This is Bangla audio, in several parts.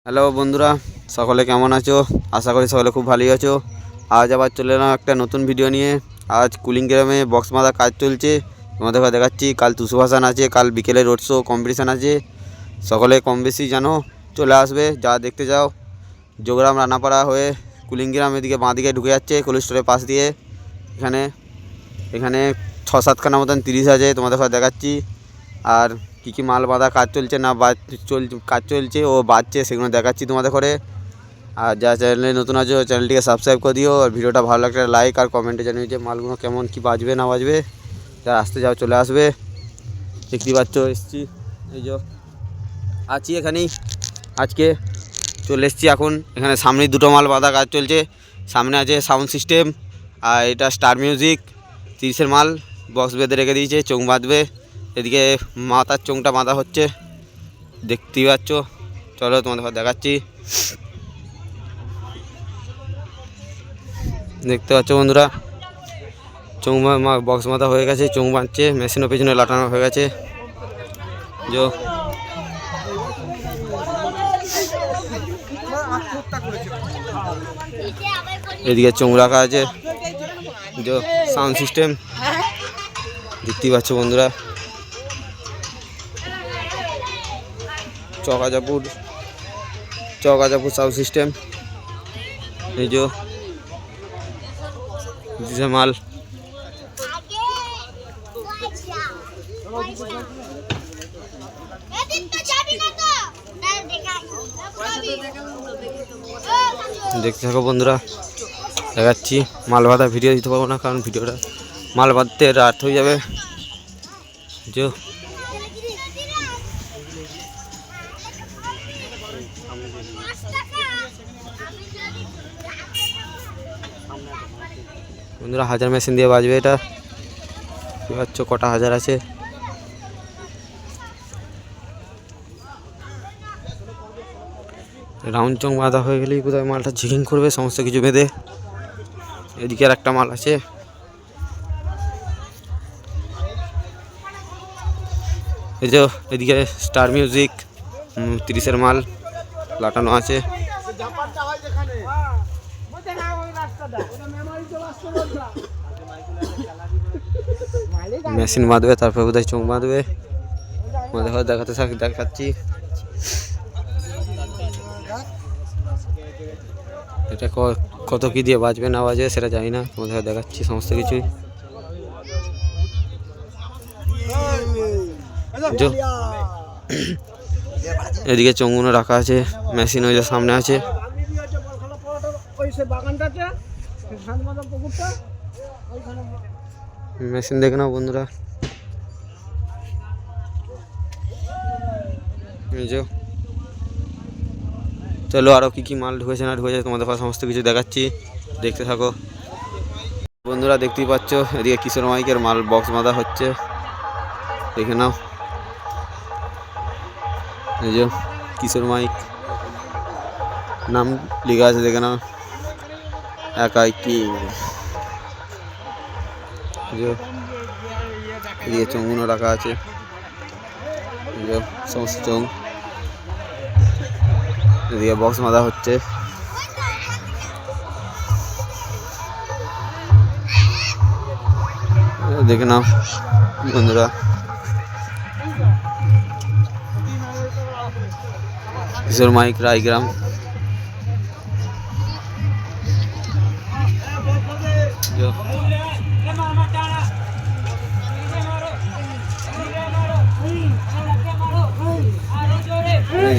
হ্যালো বন্ধুরা, সকলে কেমন আছো? আশা করি সকলে খুব ভালোই আছো। আজ আবার চলে এলাম একটা নতুন ভিডিও নিয়ে। আজ কুলিং গ্রামে বক্স মারা কাজ চলছে, তোমাদের দেখাচ্ছি। কাল টুসু ভাসান আছে, কাল বিকেলে রোড শো কম্পিটিশান আছে। সকলে কম বেশি জানো, চলে আসবে যা দেখতে যাও। যোগরাম রানাপাড়া হয়ে কুলিং গ্রাম এদিকে বাঁ দিকে ঢুকে যাচ্ছে কোল্ড স্টোরের পাশ দিয়ে। এখানে 6-7খানা মতন 30 আছে, তোমাদের দেখাচ্ছি। আর কী মাল বাঁধা কাজ চলছে না কাজ চলছে ও বাজছে, সেগুলো দেখাচ্ছি তোমাদের করে। আর যা চ্যানেলে নতুন আছো চ্যানেলটিকে সাবস্ক্রাইব করে দিও। আর ভিডিওটা ভালো লাগলে লাইক আর কমেন্টে জানিয়ে যে মালগুলো কেমন কি বাজবে না বাজবে। যারা আসতে যাও চলে আসবে। দেখতেই পাচ্ছ এসছি, এই যে আছি এখানেই। আজকে চলে এসছি এখন। এখানে সামনে দুটো মাল বাঁধা কাজ চলছে। সামনে আছে সাউন্ড সিস্টেম, আর এটা স্টার মিউজিক 30-এর মাল বক্স বেঁধে রেখে দিয়েছে, চোং বাঁধবে। এদিকে মাথার চোংটা বাঁধা হচ্ছে, দেখতেই পাচ্ছ। চলো তোমাদের দেখাচ্ছি। দেখতে পাচ্ছ বন্ধুরা, চোং বক্স বাঁধা হয়ে গেছে, চোং বাঁধছে, মেশিনের পেছনে লাটানো হয়ে গেছে। এদিকে চোং রাখা আছে, সাউন্ড সিস্টেম দেখতেই পাচ্ছ বন্ধুরা। চকাজাপুর সাউন্ড সিস্টেম, এই যে মাল। দেখতে থাকো বন্ধুরা, দেখাচ্ছি। মাল বাঁধা ভিডিও দিতে পারবো না, কারণ ভিডিওটা মাল বাঁধতে রাত হয়ে যাবে। যে বন্ধুরা 1000 মেশিন দিয়ে বাজবে এটা, কি পাচ্ছ কটা হাজার আছে। রাউন্ড চং বাঁধা হয়ে গেলেই কোথায় মালটা ঝিকিং করবে সমস্ত কিছু বেঁধে। এদিকে আর একটা মাল আছে, এই যে এদিকে স্টার মিউজিক 30-এর মাল লাটানো আছে। মেশিন বাঁধবে, তারপর বোধহয় চোখ বাঁধবে। দেখাচ্ছি। এটা কত কি দিয়ে বাজবে না বাজবে সেটা জানি না, তোমাদের দেখাচ্ছি সমস্ত কিছুই। এদিকে চোঙগুলো রাখা আছে, মেশিন ওই যে সামনে আছে। মেশিন দেখে নাও বন্ধুরা। চলো আরও কী মাল ঢুকেছে না ঢুকেছে তোমাদের সমস্ত কিছু দেখাচ্ছি, দেখতে থাকো বন্ধুরা। দেখতেই পাচ্ছ এদিকে কিশোর মাইকের মাল বক্স বাঁধা হচ্ছে, দেখে নাও। এই যে কিশোর মাইক নাম লেখা আছে, দেখে নাও। একাই কি এদিকে চোঙগুলো রাখা আছে, সমস্ত চোঙ। এদিকে বক্স বাঁধা হচ্ছে, দেখে নাও বন্ধুরা। কিশোর মাইক রায়গ্রাম।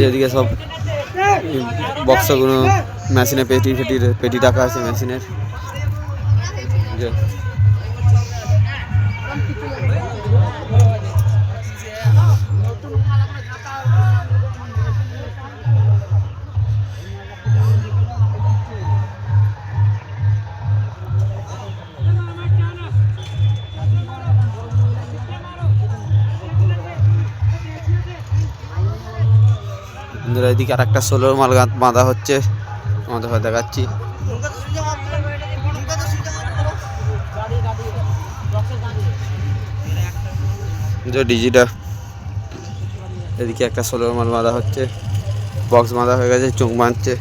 যেদিকে সব বক্সগুলো মেশিনে পেটি রাখা আছে মেশিনের। এদিকে আর একটা 16 মাল বাঁধা হচ্ছে, আমাদের দেখাচ্ছি। ডিজিটা এদিকে একটা 16 মাল বাঁধা হচ্ছে। বক্স বাঁধা হয়ে গেছে, চোখ বাঁধছে।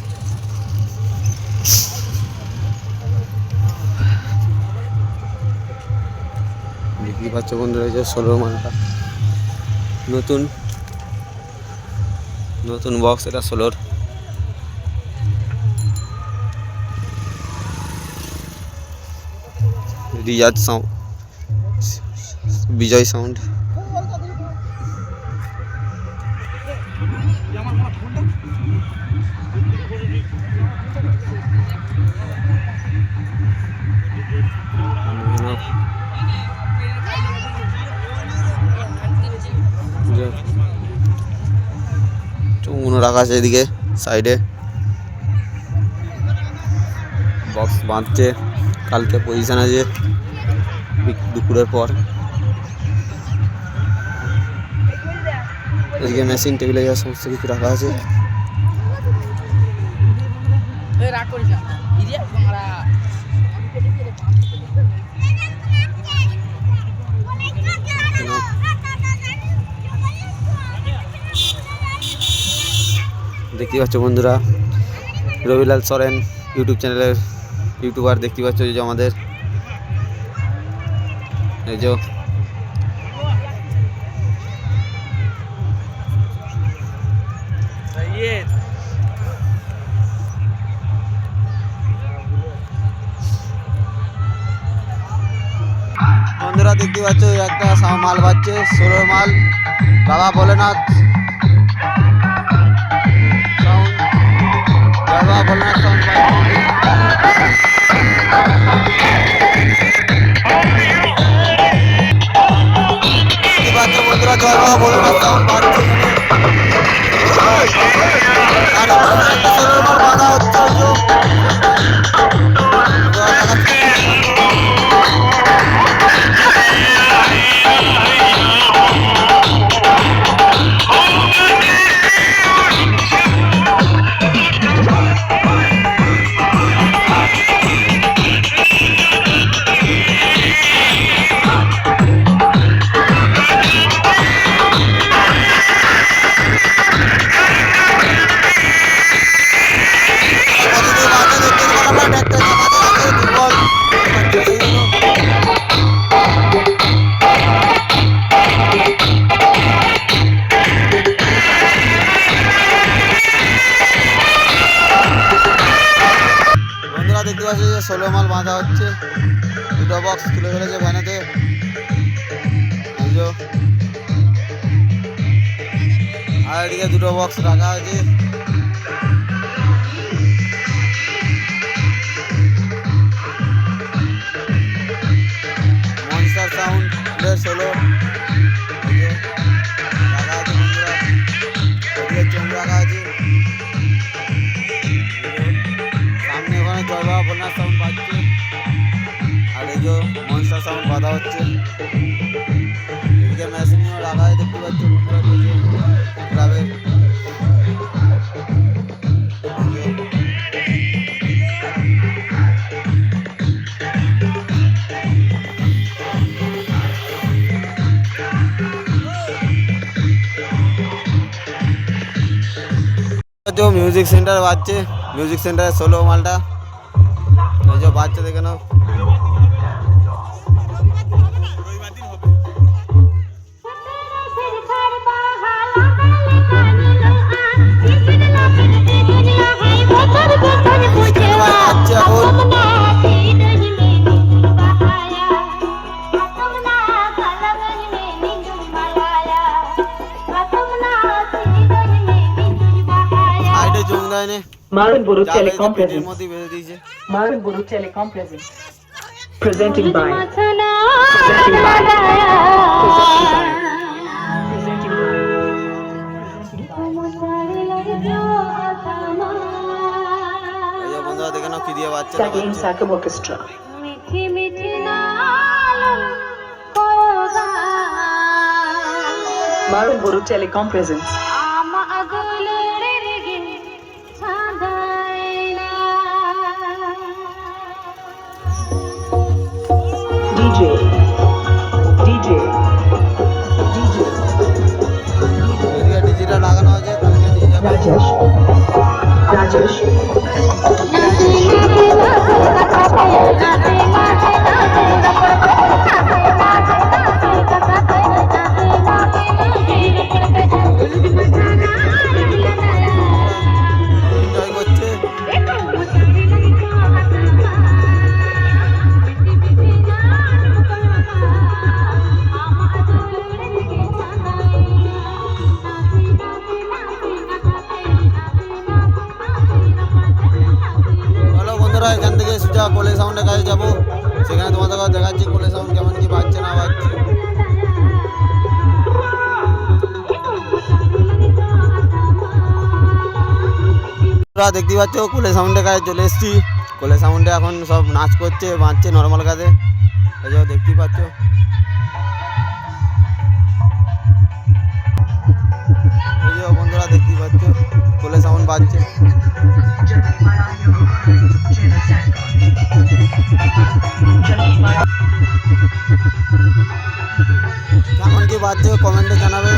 দেখতেই পাচ্ছ বন্ধুরা, এই যে 16 মালটা নতুন নতুন বক্স, এটা 16-র। রিয়াজ সাউন্ড, বিজয় সাউন্ড। চুমগুলো রাখা আছে এদিকে সাইডে, বক্স বাঁধছে। কালকে পজিশন আছে দুপুরের পর। এদিকে মেশিন টেবিলে যা সমস্ত কিছু রাখা আছে। দেখতে পাচ্ছ বন্ধুরা, রবিলাল সরেন ইউটিউব চ্যানেলের ইউটিউবার। দেখতে পাচ্ছ এই যে আমাদের এই যে বন্ধুরা দেখতে পাচ্ছ একটা মাল বাজছে, 16 মাল বাবা ভোলেনাথ সাউন্ড, বাবা ভোলেনাথ সাউন্ড। দেখতে পাচ্ছ বন্ধুরা, জয় বাবা ভোলেনাথ সাউন্ড বাজছে। আর 16 মাল বাঁধা হচ্ছে। দেখতে পাচ্ছি যে 16 মাল বাঁধা হচ্ছে, দুটো বক্স তুলে ফেলেছে ভ্যানেতে। আর এদিকে দুটো বক্স রাখা আছে। মনস্টার সাউন্ড 16 রাখা আছে বন্ধুরা, এদিকে চোখ রাখা আছে। সামনে ওখানে জয় বাবা ভোলেনাথ সাউন্ড বাজছে, আর এই যে মনস্টার সাউন্ড বাঁধা হচ্ছে। এদিকে মেশিনও রাখা আছে, দেখতে পাচ্ছ বন্ধুরা ক্লাবের। মিউজিক সেন্টার বাজছে, মিউজিক সেন্টারে 16 মালটা এই যে বাচ্চা দেখে নাও। Maranburu Telecom presents. Maranburu Telecom presents. Presenting by. Presenting by. Sakin Sakam Orchestra. Maranburu Telecom presents. DJ digital লাগানো আছে, Rajesh Rajesh. এনজয় করছে। হ্যালো বন্ধুরা, এখান থেকে সোজা কোলে সাউন্ডের কাছে যাবো, সেখানে তোমাদেরকে দেখাচ্ছি কোলে সাউন্ড কেমন কি বাজছে না বাজছে। দেখতে পাচ্ছ কোলে সাউন্ডের কাছে চলে এসেছি। কোলে সাউন্ডে এখন সব নাচ করছে বাজছে নর্মাল কাজে, এই যে দেখতেই পাচ্ছ। এই যে বন্ধুরা দেখতেই পাচ্ছ কোলে সাউন্ড বাজছে। কেমন কি বাজছে কমেন্টে জানাবে।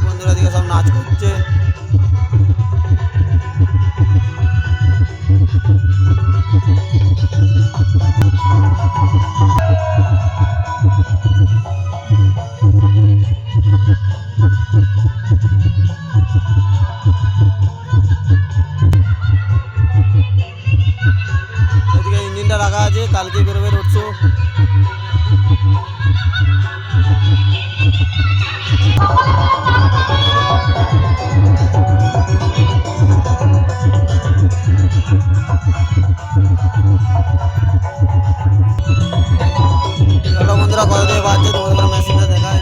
বন্ধুরা দিকে সব নাচ করছে। এদিকে ইঞ্জিনটা রাখা আছে, কালকে বেরোবে রোড শো। হ্যালো বন্ধুরা, কত দিয়ে বাজছে তোমাদের মেশিনটা দেখায়।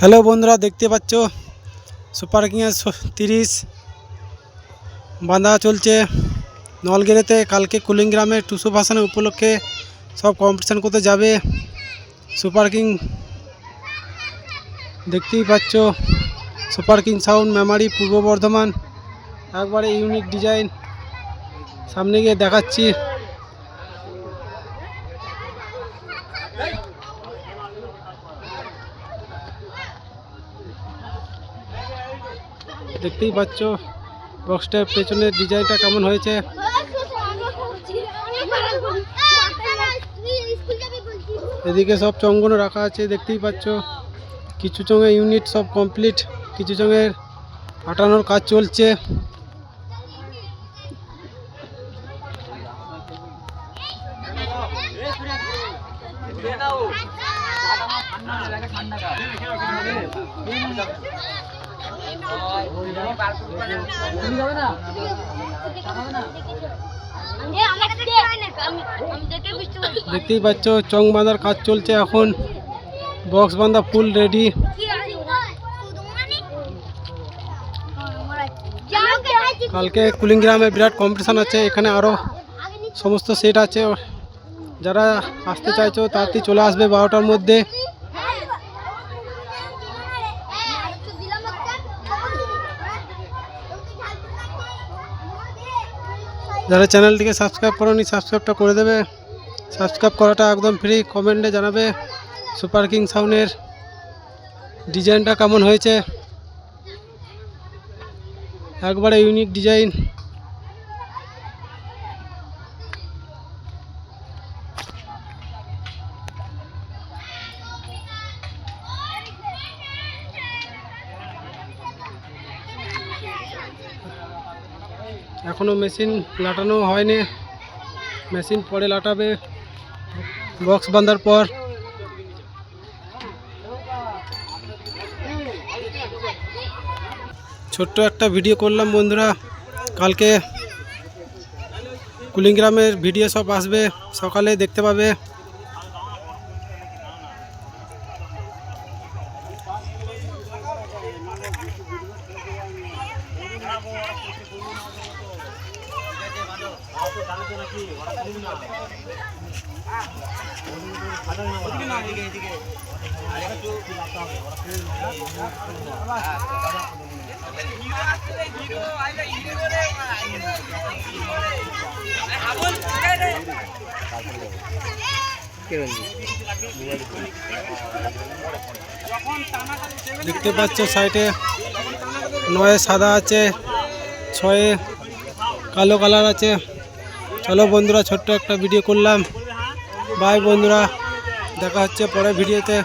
হ্যালো বন্ধুরা, দেখতে পাচ্ছ সুপার কিংয়ের 30 বাঁধা চলছে নলগেরেতে। কালকে কুলিংগ্রামে টুসু ভাসানের উপলক্ষে সব কম্পিটিশান করতে যাবে সুপার কিং। দেখতেই পাচ্ছ সুপার কিং সাউন্ড মেমারি পূর্ব বর্ধমান, একবারে ইউনিক ডিজাইন। সামনে গিয়ে দেখাচ্ছি। দেখতেই পাচ্ছ বক্সটার পেছনের ডিজাইনটা কেমন হয়েছে। এদিকে সব চঙ্গনও রাখা আছে, দেখতেই পাচ্ছ। কিছু চঙে ইউনিট সব কমপ্লিট, কিছু চঙের ফাটানোর কাজ চলছে। দেখতেই পাচ্ছ চং বাঁধার কাজ চলছে এখন। বক্স বাঁধা ফুল রেডি। কালকে কুলিংগ্রামে বিরাট কম্পিটিশান আছে, এখানে আরও সমস্ত সেট আছে। যারা আসতে চাইছো তাড়াতাড়ি চলে আসবে 12টার মধ্যে। যারা চ্যানেলটিকে সাবস্ক্রাইব করোনি সাবস্ক্রাইবটা করে দেবে। সাবস্ক্রাইব করাটা একদম ফ্রি। কমেন্টে জানাবে সুপার কিং সাউন্ডের ডিজাইনটা কেমন হয়েছে। একবারে ইউনিক ডিজাইন। এখনো মেশিন লাটানো হয়নি, মেশিন পরে লাটাবে বক্স বাঁধার পর। ছোট্ট একটা ভিডিও করলাম বন্ধুরা, কালকে কুলিংগ্রামের ভিডিও সব আসবে, সকালে দেখতে পাবে। দেখতে পাচ্ছ সাইডে 9 সাদা আছে, 6 কালো কালার আছে। চলো বন্ধুরা, ছোট্ট একটা ভিডিও করলাম। বাই বন্ধুরা, দেখা হচ্ছে পরের ভিডিওতে।